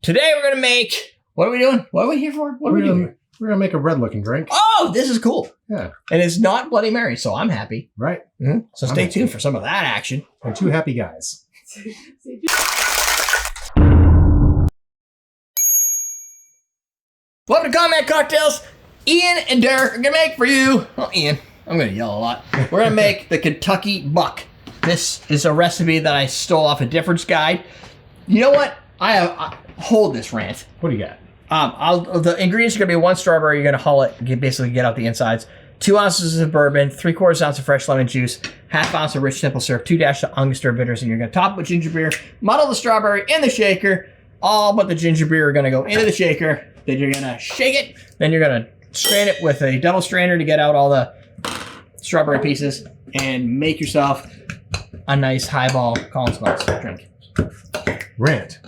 Today we're going to make, what are we doing? What are we here for? What are we doing? We're going to make a red-looking drink. Oh, this is cool. Yeah. And it's not Bloody Mary, so I'm happy. Right. Mm-hmm. So stay tuned for some of that action. We're two happy guys. Welcome to Combat Cocktails. Ian and Derek are going to make for you. Oh, Ian, I'm going to yell a lot. We're going to make the Kentucky Buck. This is a recipe that I stole off a difference guide. You know what? Hold this rant. What do you got? The ingredients are going to be 1 strawberry. You're going to hull it, basically get out the insides. 2 ounces of bourbon, 3/4 ounce of fresh lemon juice, 1/2 ounce of rich simple syrup, 2 dashes of angostura bitters, and you're going to top it with ginger beer. Muddle the strawberry in the shaker. All but the ginger beer are going to go into the shaker. Then you're going to shake it. Then you're going to strain it with a double strainer to get out all the strawberry pieces and make yourself a nice highball Collins Smells drink. Rant.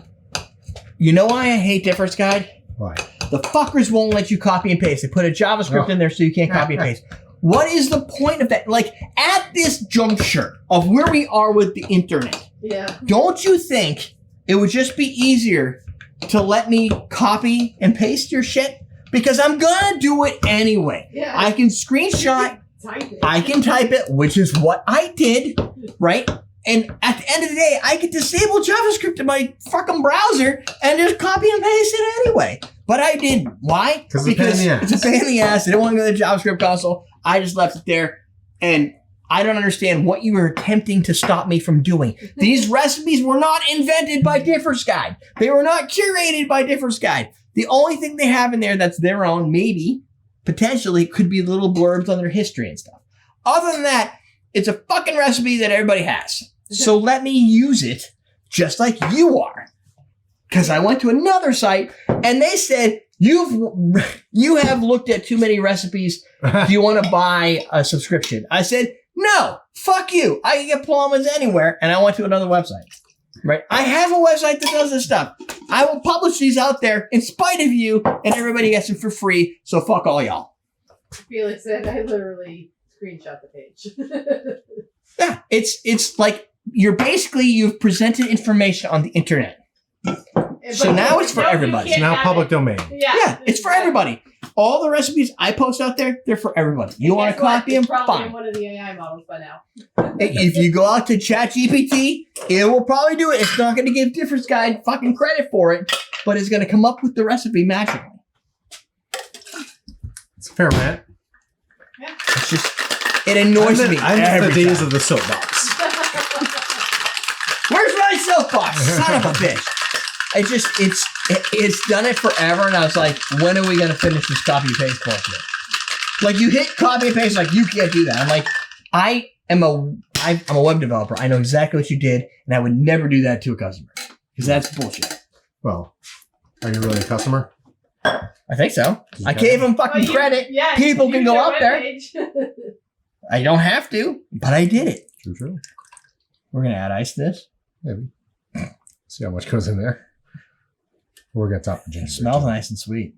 You know why I hate difference guide? Why? The fuckers won't let you copy and paste. They put a JavaScript in there so you can't copy and paste. What is the point of that? Like, at this juncture of where we are with the internet, don't you think it would just be easier to let me copy and paste your shit? Because I'm gonna do it anyway. Yeah. I can screenshot, I can type it, which is what I did, right? And at the end of the day, I could disable JavaScript in my fucking browser and just copy and paste it anyway. But I didn't. Why? Because it's a pain in the ass. I didn't want to go to the JavaScript console. I just left it there. And I don't understand what you were attempting to stop me from doing. These recipes were not invented by Difference Guide. They were not curated by Difference Guide. The only thing they have in there that's their own, maybe, potentially, could be little blurbs on their history and stuff. Other than that, it's a fucking recipe that everybody has. So let me use it just like you are. Because I went to another site and they said, you have looked at too many recipes. Do you want to buy a subscription? I said, no, fuck you. I can get palomas anywhere. And I went to another website. Right? I have a website that does this stuff. I will publish these out there in spite of you, and everybody gets them for free. So fuck all y'all. Felix said I literally screenshot the page. Yeah, it's like you've presented information on the internet. So now it's for everybody. It's now public domain. Yeah, it's for everybody. All the recipes I post out there, they're for everybody. You want to copy them? Probably fine. One of the AI models by now. If you go out to ChatGPT, it will probably do it. It's not going to give Difference Guide fucking credit for it, but it's going to come up with the recipe magically. It's a fair rant. Yeah. It's just, it annoys me. I miss the days of the soapbox. Where's my soapbox? Son of a bitch. It's done it forever, and I was like, when are we going to finish this copy and paste bullshit? Like, you hit copy and paste, like, you can't do that. I'm like, I'm a web developer. I know exactly what you did, and I would never do that to a customer. Because that's bullshit. Well, are you really a customer? I think so. I gave them fucking credit. Yeah, people can go out there. I don't have to, but I did it. True. We're going to add ice to this. Maybe. See how much goes in there. We're going to top the ginger. It smells nice and sweet.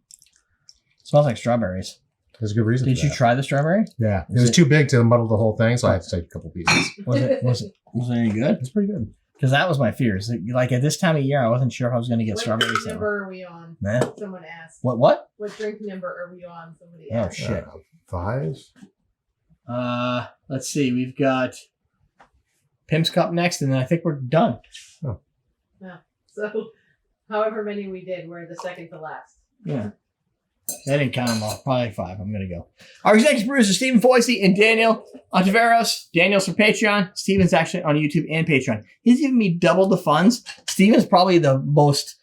It smells like strawberries. There's a good reason Did for that. you try the strawberry? Yeah. It was too big to muddle the whole thing, so I had to take a couple pieces. Was it any good? It's pretty good. Because that was my fears. Like, at this time of year, I wasn't sure if I was going to get strawberries. What number are we on? Man. Someone asked. What? What drink number are we on? Somebody asked. Oh, shit. 5? Let's see. We've got Pim's Cup next, and then I think we're done. Oh. Yeah. So, however many we did, we're the second to last. Yeah. I didn't count them all. Probably 5. I'm going to go. Our executive producers are Stephen Foisey and Daniel Ontiveros. Daniel's from Patreon. Stephen's actually on YouTube and Patreon. He's giving me double the funds. Stephen's probably the most,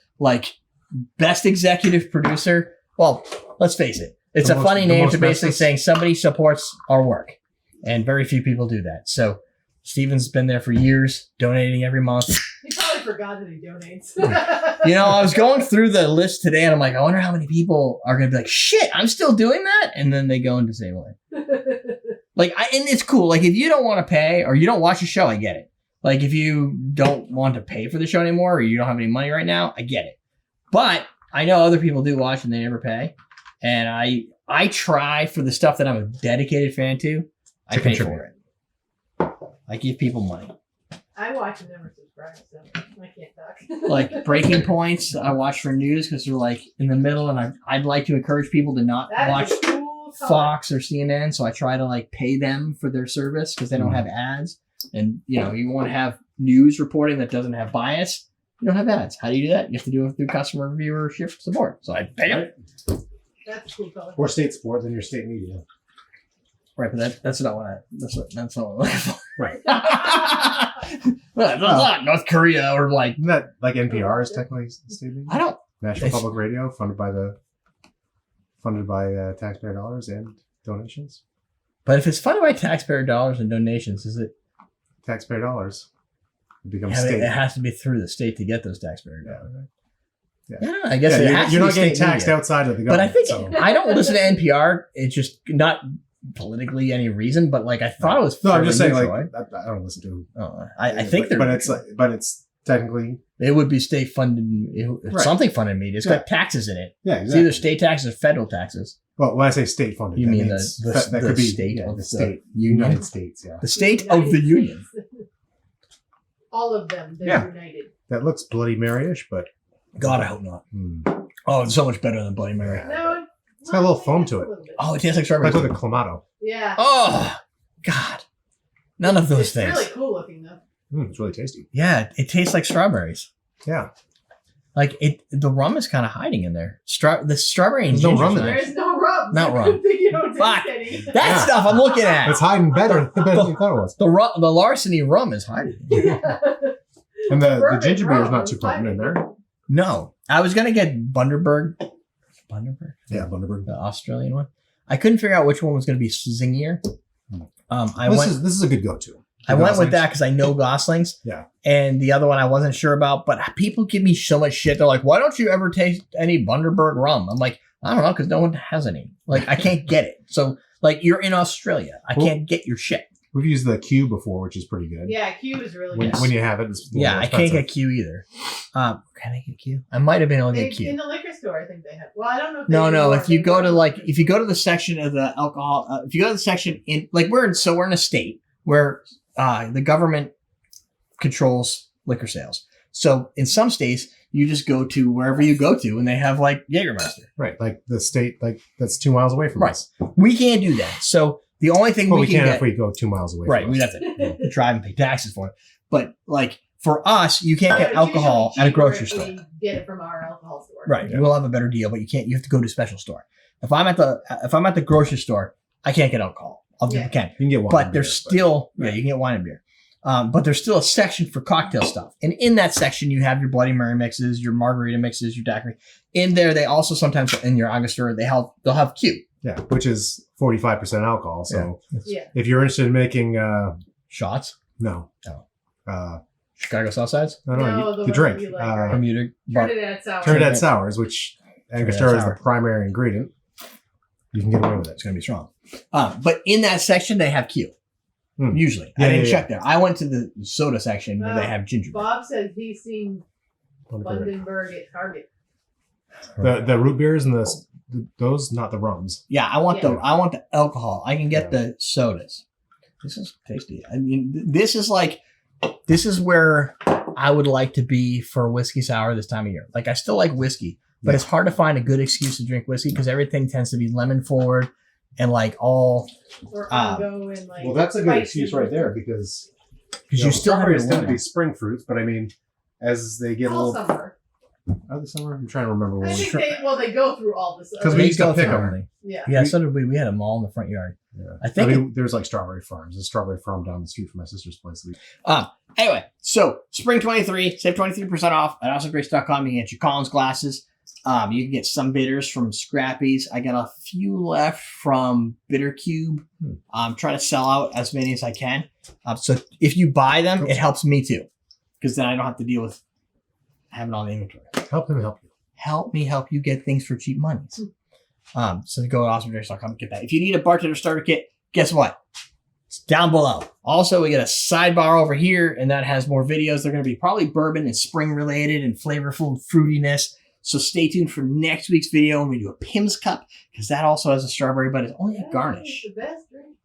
best executive producer. Well, let's face it. It's a funny name to basically saying somebody supports our work. And very few people do that. So, Stephen's been there for years, donating every month. He probably forgot that he donates. I was going through the list today, and I'm like, I wonder how many people are going to be like, shit, I'm still doing that? And then they go and disable it. And it's cool. Like, if you don't want to pay or you don't watch the show, I get it. Like, if you don't want to pay for the show anymore or you don't have any money right now, I get it. But I know other people do watch and they never pay. And I try for the stuff that I'm a dedicated fan to, I pay for it. I give people money. I watch and never subscribe, so I can't talk. Like breaking points, I watch for news because they're like in the middle, and I'd like to encourage people to not watch That is a cool color. Fox or CNN, so I try to like pay them for their service because they don't have ads. And you know, you want to have news reporting that doesn't have bias. You don't have ads. How do you do that? You have to do it through customer viewership support. So I pay them. That's a cool color. Or state support, then your state media. Right, but that's not what that's not what I'm looking for. Right. Well, that's not North Korea or like Isn't that like NPR is technically state media? I don't. National Public Radio, funded by taxpayer dollars and donations. But if it's funded by taxpayer dollars and donations, is it? Taxpayer dollars. It becomes Yeah, state. it has to be through the state to get those taxpayer dollars. Right? Yeah. I don't know. I guess it has you're to not be getting state taxed media. outside of the But government. I think so. I don't listen to NPR. It's just not politically any reason. But like I thought it was. No, I'm just saying, neutral, like, right? I don't listen to. I think they're. but it's technically it would be state funded. Right. Something funded media. It's got taxes in it. yeah, It's exactly. either state taxes or federal taxes. Well, when I say state funded, You that mean means the that could be state of the the state union? United States. Yeah, The state of the union. All of them, they're Yeah. united. that looks Bloody Mary-ish, but God, I hope not. Oh, it's so much better than Bloody Mary. No, It's got a little foam to it. little bit. Oh, it tastes like strawberry. like with a clamato. Yeah. Oh, God. None of those It's things. really cool looking though. It's really tasty. Yeah, it tastes like strawberries. Yeah, Like the rum is kind of hiding in there. The strawberry and There's no ginger. rum in There's no rum. Not rum. You don't Fuck. taste any. That Yeah. stuff I'm looking at. it's hiding better than you thought it was. The Larceny rum is hiding. Yeah. And the Bourbon ginger beer is rum not is too potent in hiding. there. No, I was gonna get Bundaberg. Bundaberg. Yeah, Bundaberg. The Australian one. I couldn't figure out which one was gonna be zingier. This is a good go-to. I went with that because I know Goslings. Yeah. And the other one I wasn't sure about, but people give me so much shit. They're like, why don't you ever taste any Bundaberg rum? I'm like, I don't know, because no one has any. Like, I can't get it. So, like, you're in Australia. I can't get your shit. We've used the Q before, which is pretty good. Yeah, Q is really When, good. when you have it, it's a little Yeah, more I can't expensive. get Q either. Can I get Q? I might have been able to get In Q. the liquor store, I think they have. Well, I don't know. If No. they do, If you they go to work. if you go to the section of the alcohol, if you go to the section in like we're in a state where the government controls liquor sales. So in some states, you just go to wherever you go to, and they have like Jägermeister. Right, like the state, like that's 2 miles away from Right. us. We can't do that. So the only thing Well, we we can can't get, if we go 2 miles away. right, from we'd us. have to drive and pay taxes for it. But like for us, you can't get It's alcohol usually at a grocery cheaper store. if we Get it from our alcohol store. Right, Yeah. you will have a better deal, but you can't. You have to go to a special store. If I'm at the grocery store, I can't get alcohol. I'll Yeah. you can, You can get wine. but and there's beer, still right. you can get wine and beer. But there's still a section for cocktail stuff, and in that section you have your Bloody Mary mixes, your margarita mixes, your daiquiri. In there, they also sometimes in your angostura they'll have Q yeah, which is 45% alcohol. So Yeah. if you're interested in making, shots. no, Oh. Chicago Southsides, no, No, the the one drink, that you like, right? Bermuda, Trinidad sour. Trinidad sours, which Angostura is sour. the primary ingredient. You can get away with it. It's going to be strong. But in that section, they have Q. Hmm. Usually. Yeah, I didn't yeah, check there. I went to the soda section where they have ginger. Bob says he's seen Bundaberg at Target. The root beers and those, not the rums. Yeah, I want Yeah. the alcohol. I can get the sodas. This is tasty. I mean, this is where I would like to be for whiskey sour this time of year. Like I still like whiskey, but Yeah. it's hard to find a good excuse to drink whiskey because everything tends to be lemon forward and like all Or Ah. Ongo and like. Well, that's a good spicy. excuse right there because because you still have your strawberries tend to lemon. be spring fruits, but I mean, as they get a All little, summer. are they summer? I'm trying to remember when. I we- think they go through all this. 'Cause we They used to go pick through 'em. everything. Yeah. Yeah, so did we. We had them all in the front yard. Yeah. I think. I mean, there's like strawberry farms. There's a strawberry farm down the street from my sister's place. Anyway, so spring 23, save 23% off at awesomegrace.com. You can get your Collins glasses. You can get some bitters from Scrappy's. I got a few left from Bitter Cube. I'm trying to sell out as many as I can. So if you buy them, it helps me too, because then I don't have to deal with having all the inventory. Help him help you. Help me help you get things for cheap monies. So go to awesomegrace.com and get that. If you need a bartender starter kit, guess what? It's down below. Also, we got a sidebar over here, and that has more videos. They're going to be probably bourbon and spring related and flavorful and fruitiness. So stay tuned for next week's video when we do a Pim's Cup, because that also has a strawberry, but it's only a garnish. The best drink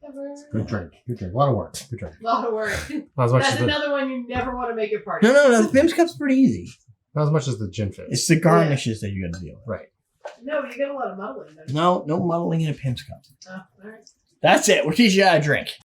Good drink. Good drink. A lot of work. Good drink. A lot of work. Not as much That's as the, another one you never want to make your party. No. The Pim's Cup's pretty easy. not as much as the gin fizz. It's the garnishes that you got to deal with. Right. No, you get a lot of muddling. Don't you? No muddling in a Pim's Cup. Oh, all right. That's it. We're teaching you how to drink.